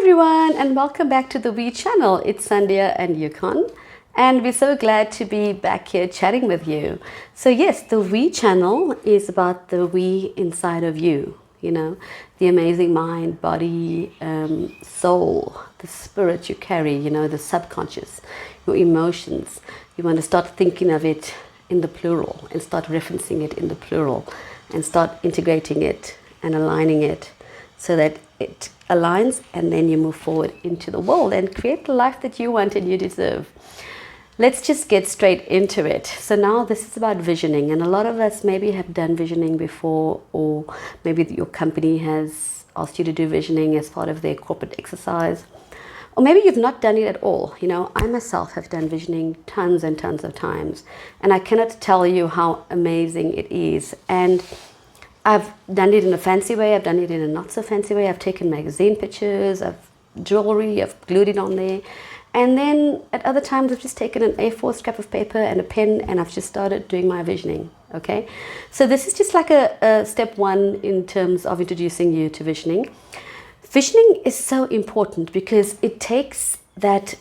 everyone, and welcome back to the We channel. It's Sandia and Yukon, and we're so glad to be back here chatting with you. So yes, the We channel is about the we inside of you, the amazing mind, body, soul, the spirit you carry, the subconscious, your emotions. You want to start thinking of it in the plural and start referencing it in the plural and start integrating it and aligning it so that it aligns, and then you move forward into the world and create the life that you want and you deserve. Let's just get straight into it. So now this is about visioning, and a lot of us maybe have done visioning before, or maybe your company has asked you to do visioning as part of their corporate exercise, or maybe you've not done it at all. I myself have done visioning tons and tons of times, and I cannot tell you how amazing it is. And I've done it in a fancy way, I've done it in a not so fancy way. I've taken magazine pictures, jewelry, I've glued it on there. And then at other times I've just taken an A4 scrap of paper and a pen, and I've just started doing my visioning, okay? So this is just like a step one in terms of introducing you to visioning. Visioning is so important because it takes that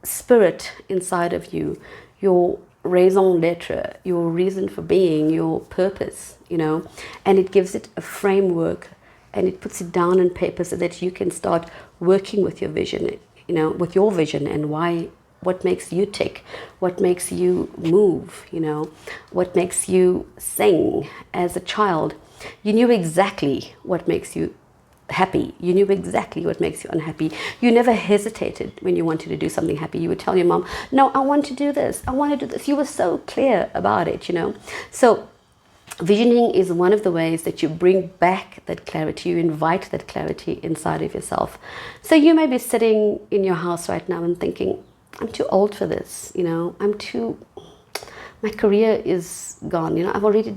spirit inside of you, your raison d'etre, your reason for being, your purpose, and it gives it a framework, and it puts it down on paper so that you can start working with your vision, with your vision, and what makes you tick, what makes you move, what makes you sing. As a child, you knew exactly what makes you happy. You knew exactly what makes you unhappy. You never hesitated when you wanted to do something happy. You would tell your mom, no, I want to do this. I want to do this. You were so clear about it, So visioning is one of the ways that you bring back that clarity. You invite that clarity inside of yourself. So you may be sitting in your house right now and thinking, I'm too old for this. My career is gone. I've already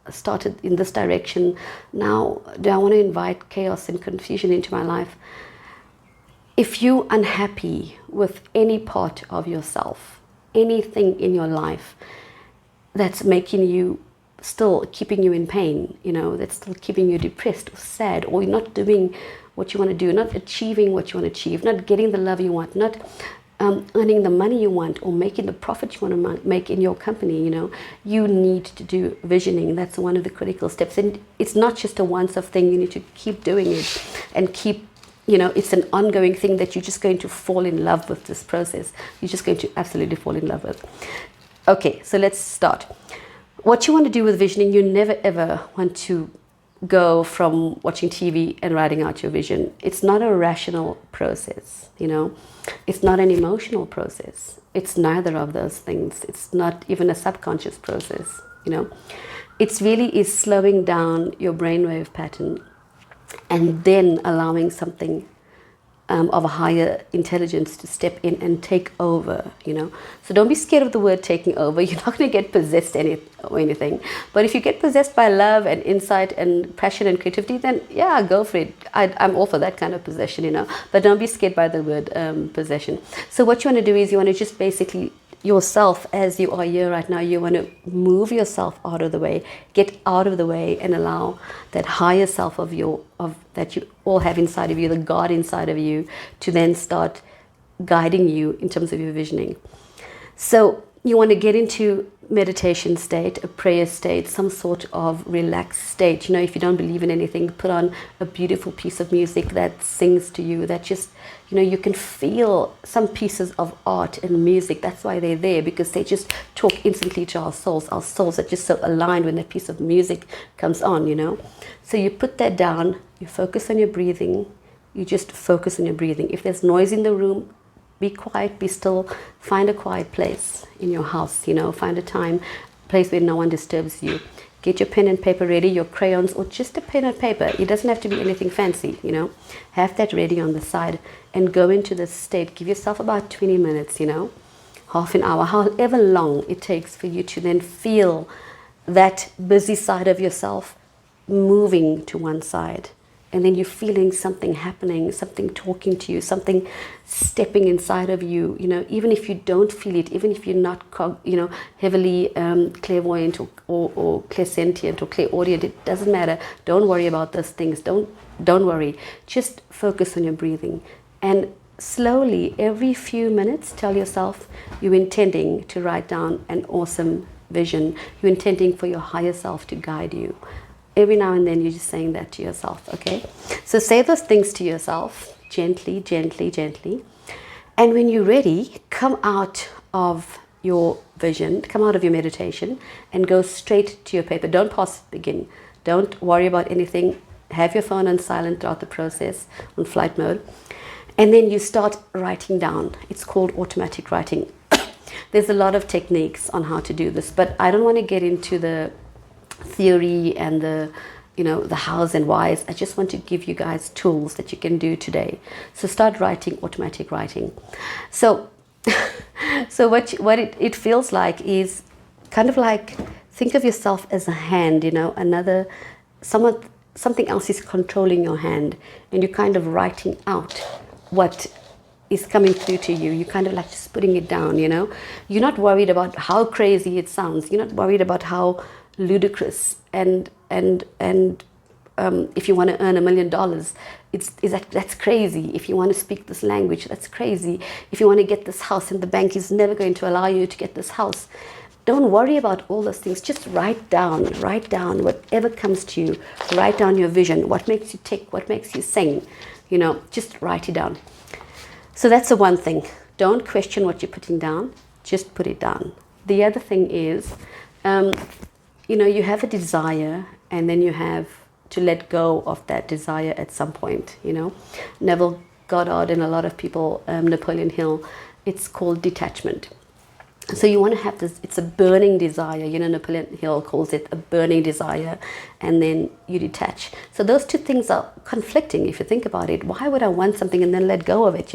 started in this direction. Now, do I want to invite chaos and confusion into my life? If you're unhappy with any part of yourself, anything in your life that's making you, still keeping you in pain, that's still keeping you depressed or sad, or you're not doing what you want to do, not achieving what you want to achieve, not getting the love you want, not earning the money you want, or making the profit you want to make in your company, you need to do visioning. That's one of the critical steps. And it's not just a once-off thing. You need to keep doing it and keep, it's an ongoing thing that you're just going to fall in love with this process. You're just going to absolutely fall in love with. Okay, so let's start. What you want to do with visioning, you never ever want to go from watching TV and writing out your vision. It's not a rational process, It's not an emotional process. It's neither of those things. It's not even a subconscious process, It's really is slowing down your brainwave pattern and then allowing something of a higher intelligence to step in and take over, So don't be scared of the word taking over. You're not going to get possessed or anything. But if you get possessed by love and insight and passion and creativity, then yeah, go for it. I'm all for that kind of possession, But don't be scared by the word possession. So what you want to do is you want to just basically yourself, as you are here right now, you want to move yourself out of the way, get out of the way, and allow that higher self of that you all have inside of you, the God inside of you, to then start guiding you in terms of your visioning. So you want to get into meditation state, a prayer state, some sort of relaxed state. If you don't believe in anything, put on a beautiful piece of music that sings to you, that just, you can feel some pieces of art and music. That's why they're there, because they just talk instantly to our souls. Our souls are just so aligned when that piece of music comes on, So you put that down, you focus on your breathing, you just focus on your breathing. If there's noise in the room, be quiet, be still, find a quiet place in your house, find a place where no one disturbs you. Get your pen and paper ready, your crayons, or just a pen and paper. It doesn't have to be anything fancy, Have that ready on the side and go into this state. Give yourself about 20 minutes, half an hour, however long it takes for you to then feel that busy side of yourself moving to one side and then you're feeling something happening, something talking to you, something stepping inside of you, even if you don't feel it, even if you're not, heavily clairvoyant or clairsentient or clairaudient, it doesn't matter. Don't worry about those things. Don't worry. Just focus on your breathing. And slowly, every few minutes, tell yourself you're intending to write down an awesome vision. You're intending for your higher self to guide you. Every now and then you're just saying that to yourself, okay? So say those things to yourself, gently, gently, gently. And when you're ready, come out of your vision, come out of your meditation and go straight to your paper. Don't pause begin. Don't worry about anything. Have your phone on silent throughout the process, on flight mode. And then you start writing down. It's called automatic writing. There's a lot of techniques on how to do this, but I don't want to get into the theory and the hows and whys. I just want to give you guys tools that you can do today. So start writing automatic writing. So what it feels like is kind of like, think of yourself as a hand, something else is controlling your hand, and you're kind of writing out what is coming through to you. You're kind of like just putting it down, You're not worried about how crazy it sounds. You're not worried about how ludicrous and if you want to earn $1 million, that's crazy. If you want to speak this language, that's crazy. If you want to get this house and the bank is never going to allow you to get this house, don't worry about all those things. Just write down whatever comes to you. Write down your vision, what makes you tick, what makes you sing, just write it down. So that's the one thing. Don't question what you're putting down, just put it down. The other thing is, you have a desire, and then you have to let go of that desire at some point, Neville Goddard and a lot of people, Napoleon Hill, it's called detachment. So you want to have this, it's a burning desire, Napoleon Hill calls it a burning desire, and then you detach. So those two things are conflicting if you think about it. Why would I want something and then let go of it,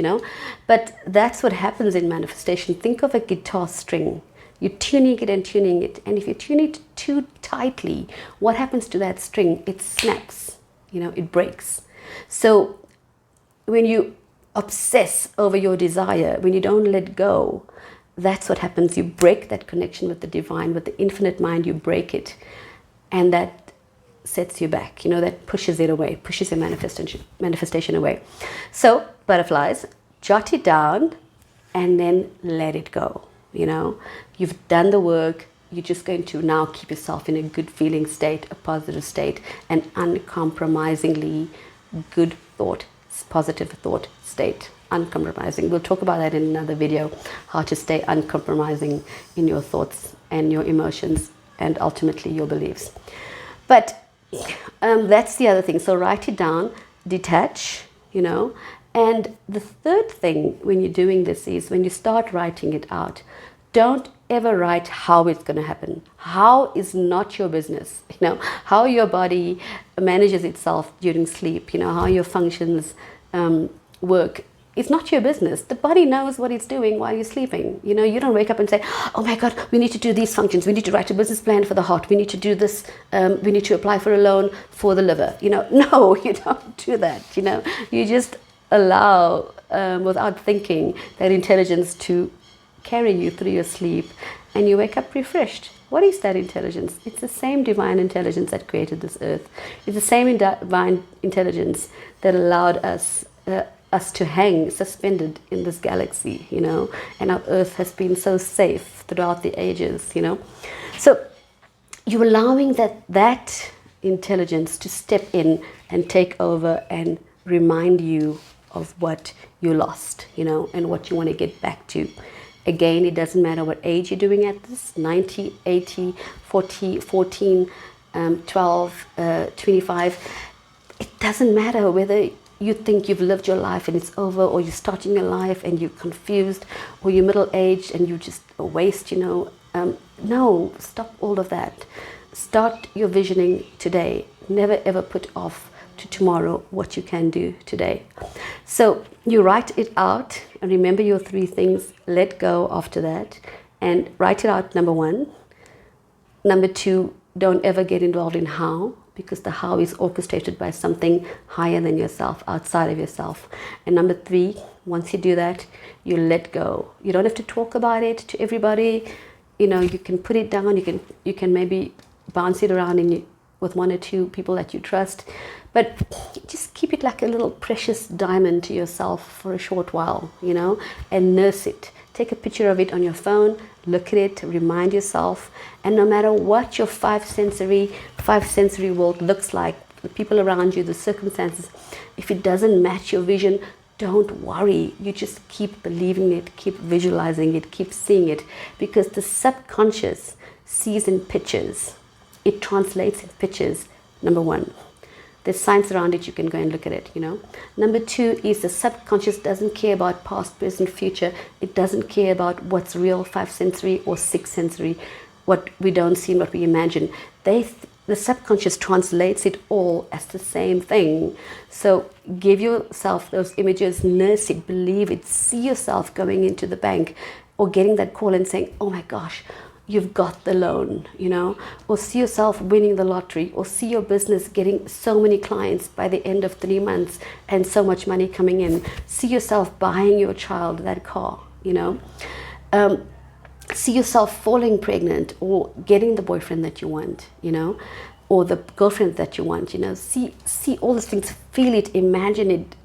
But that's what happens in manifestation. Think of a guitar string. You're tuning it, and if you tune it too tightly, what happens to that string? It snaps, it breaks. So when you obsess over your desire, when you don't let go, that's what happens. You break that connection with the divine, with the infinite mind. You break it, and that sets you back. That pushes it away, pushes your manifestation away. So butterflies, jot it down, and then let it go. You've done the work. You're just going to now keep yourself in a good feeling state, a positive state, an uncompromisingly good thought, positive thought state. Uncompromising. We'll talk about that in another video, how to stay uncompromising in your thoughts and your emotions and ultimately your beliefs. But that's the other thing. So write it down, detach, And the third thing when you're doing this is when you start writing it out, don't ever write how it's going to happen. How is not your business. How your body manages itself during sleep, how your functions work. It's not your business. The body knows what it's doing while you're sleeping. You don't wake up and say, oh my God, we need to do these functions. We need to write a business plan for the heart. We need to do this. We need to apply for a loan for the liver. No, you don't do that. You just allow, without thinking, that intelligence to carry you through your sleep, and you wake up refreshed. What is that intelligence? It's the same divine intelligence that created this earth. It's the same divine intelligence that allowed us to hang suspended in this galaxy, and our earth has been so safe throughout the ages, So you're allowing that intelligence to step in and take over and remind you of what you lost, and what you want to get back to. Again, it doesn't matter what age you're doing at this, 90, 80, 40, 14, 12, 25. It doesn't matter whether you think you've lived your life and it's over, or you're starting your life and you're confused, or you're middle-aged and you just a waste, No, stop all of that. Start your visioning today. Never ever put off to tomorrow what you can do today. So you write it out, and remember your 3 things. Let go after that, and write it out, number 1. Number 2, don't ever get involved in how. because the how is orchestrated by something higher than yourself, outside of yourself. And number 3, once you do that, you let go. You don't have to talk about it to everybody. You know, you can put it down. You can maybe bounce it around with 1 or 2 people that you trust, but just keep it like a little precious diamond to yourself for a short while, you know, and nurse it. Take a picture of it on your phone, look at it, remind yourself, and no matter what your five sensory world looks like, the people around you, the circumstances, if it doesn't match your vision, don't worry. You just keep believing it, keep visualizing it, keep seeing it, because the subconscious sees in pictures. It translates in pictures, number 1. There's science around it, you can go and look at it, you know. Number 2 is the subconscious doesn't care about past, present, future. It doesn't care about what's real, 5 sensory or 6 sensory, what we don't see and what we imagine. The subconscious translates it all as the same thing. So give yourself those images, nurse it, believe it, see yourself going into the bank or getting that call and saying, oh my gosh, you've got the loan, you know, or see yourself winning the lottery, or see your business getting so many clients by the end of 3 months and so much money coming in. See yourself buying your child that car, you know. See yourself falling pregnant or getting the boyfriend that you want, you know, or the girlfriend that you want, you know. See all those things, feel it, imagine it,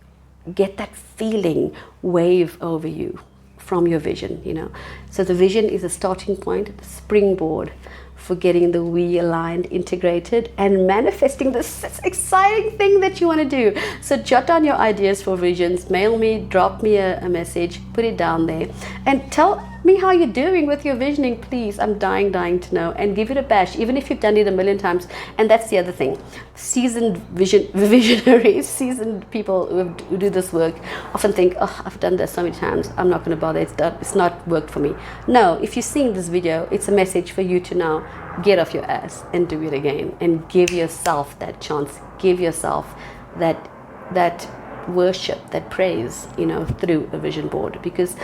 get that feeling wave over you from your vision, you know. So the vision is a starting point, the springboard for getting the we aligned, integrated, and manifesting this exciting thing that you want to do. So jot down your ideas for visions, mail me, drop me a message, put it down there, and tell me how you're doing with your visioning, please. I'm dying to know, and give it a bash, even if you've done it a million times. And that's the other thing. Seasoned visionaries, seasoned people who do this work often think, oh, I've done this so many times, I'm not going to bother, it's not worked for me. No, if you're seeing this video, it's a message for you to now get off your ass and do it again, and give yourself that chance, give yourself that worship, that praise, you know, through a vision board, because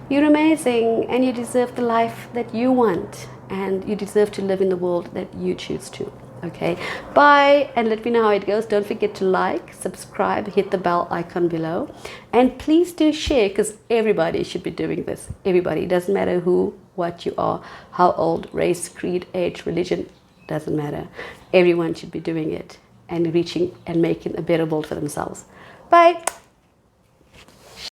you're amazing and you deserve the life that you want, and you deserve to live in the world that you choose to. Okay, bye, and let me know how it goes. Don't forget to like, subscribe, hit the bell icon below, and please do share, because everybody should be doing this. Everybody, it doesn't matter who, what you are, how old, race, creed, age, religion, doesn't matter. Everyone should be doing it and reaching and making a better world for themselves. Bye.